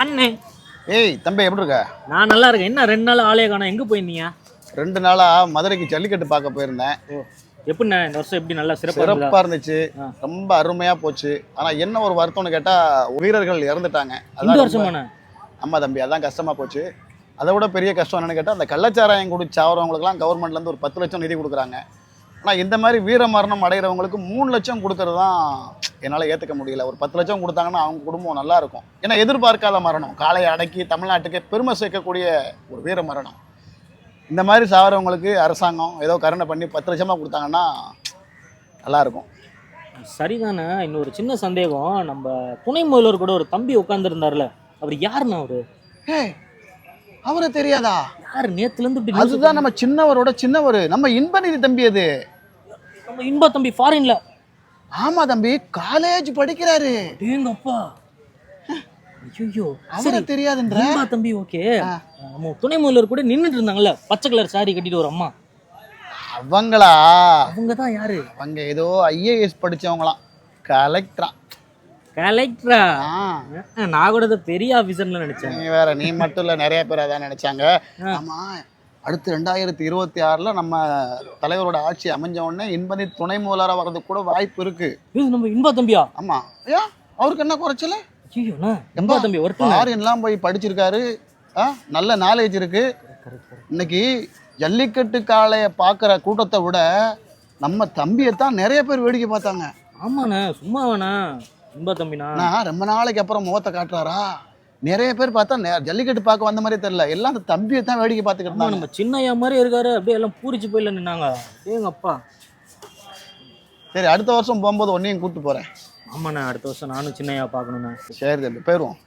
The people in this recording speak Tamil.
அண்ணே. ஏய் தம்பி எப்படி இருக்க? நான் நல்லா இருக்கேன். என்ன 2 நாள் ஆளே காணோம், எங்க போயிருந்தீங்க? 2 நாளா மதுரைக்கு ஜல்லிக்கட்டு பார்க்க போயிருந்தேன். எப்படிண்ணே இந்த வருஷம் எப்படி நல்லா சிறப்பா சிறப்பா இருந்துச்சு, ரொம்ப அருமையா போச்சு. ஆனா என்ன ஒரு வருத்தம்னு கேட்டா வீரர்கள் இறந்துட்டாங்க. இந்த வருஷமாண்ணே? ஆமா தம்பி, அதான் கஷ்டமா போச்சு. அதை விட பெரிய கஷ்டம் என்னன்னு கேட்டா, அந்த கள்ளச்சாராயம் குடிச்சு சாவறவங்களுக்குலாம் கவர்மெண்ட்ல இருந்து ஒரு 10 லட்சம் நிதி கொடுக்குறாங்க. ஆனா இந்த மாதிரி வீர மரணம் அடைகிறவங்களுக்கு 3 லட்சம் கொடுக்கறது தான் என்னால் ஏற்றுக்க முடியல. ஒரு 10 லட்சம் கொடுத்தாங்கன்னா அவங்க குடும்பம் நல்லா இருக்கும். ஏன்னா எதிர்பார்க்காத மரணம், காளையை அடக்கி தமிழ்நாட்டுக்கு பெருமை சேர்க்கக்கூடிய ஒரு வீர மரணம். இந்த மாதிரி சாவறவங்களுக்கு அரசாங்கம் ஏதோ கருணை பண்ணி 10 லட்சமாக கொடுத்தாங்கன்னா நல்லாயிருக்கும். சரிதானே. இன்னொரு சின்ன சந்தேகம், நம்ம துணை முதல்வர் கூட ஒரு தம்பி உட்காந்துருந்தார்ல, அவர் யாருண்ணா அவரு? அவரை தெரியாதா? யாரு நேத்துல இருந்து இப்படி? அதுதான் நம்ம சின்னவரோட சின்னவர், நம்ம இன்பநிதி தம்பி. அது நம்ம இன்பா தம்பி ஃபாரின்ல. ஆமா தம்பி, காலேஜ் படிக்கிறாரு. ஏங்கப்பா, ஐயோ அவரை தெரியாதுன்ற? இன்பா தம்பி ஓகே. நம்ம துணை முதல்வர் கூட நின்னுட்டு இருந்தாங்கல்ல, பச்சை கலர் சாரி கட்டிட்டு ஒரு அம்மா, அவங்களா? அவங்க தான் யாரு? அவங்க ஏதோ ஐஏஎஸ் படிச்சவங்களாம், கலெக்டரா. கலெக்டரா? நான் கூட பெரிய ஆபீசர்ல நினைச்சேன். நீ வேற, நீ மட்டும் இல்ல, நிறைய பேர் அதான் நினைச்சாங்க. ஆமா, அடுத்து 2026ல நம்ம தலைவரோட ஆட்சி அமைஞ்ச உடனே இன்பதி துணை முதல்வரா வர்றதுக்கு கூட வாய்ப்பு இருக்கு. நம்ம இன்பா தம்பியா? ஆமா. ஏன் அவருக்கு என்ன குறைச்சல? இன்பா தம்பி ஃபாரின்லாம் போய் படிச்சிருக்காரு, நல்ல நாலேஜ் இருக்கு. இன்னைக்கு ஜல்லிக்கட்டு காளைய பாக்குற கூட்டத்தை விட நம்ம தம்பியைத்தான் நிறைய பேர் வேடிக்கை பார்த்தாங்க. ஆமாண்ணா, சும்மா வேணா இன்பா தம்பினா ரொம்ப நாளைக்கு அப்புறம் முகத்தை காட்டுறாரா? நிறைய பேர் பார்த்தா ஜல்லிக்கட்டு பார்க்க வந்த மாதிரி தெரியல, எல்லாம் அந்த தம்பியை தான் வேடிக்கை பார்த்துக்கிட்டு. நம்ம சின்னையா மாதிரி இருக்காரு, அப்படியே எல்லாம் பூரிச்சு போயில நின்னாங்க. ஏங்கப்பா. சரி, அடுத்த வருஷம் போகும்போது ஒன்னையும் கூப்பிட்டு போறேன். ஆமாண்ணா, அடுத்த வருஷம் நானும் சின்னையா பார்க்கணுண்ணா. சரி தம்பி, போயிடுவோம்.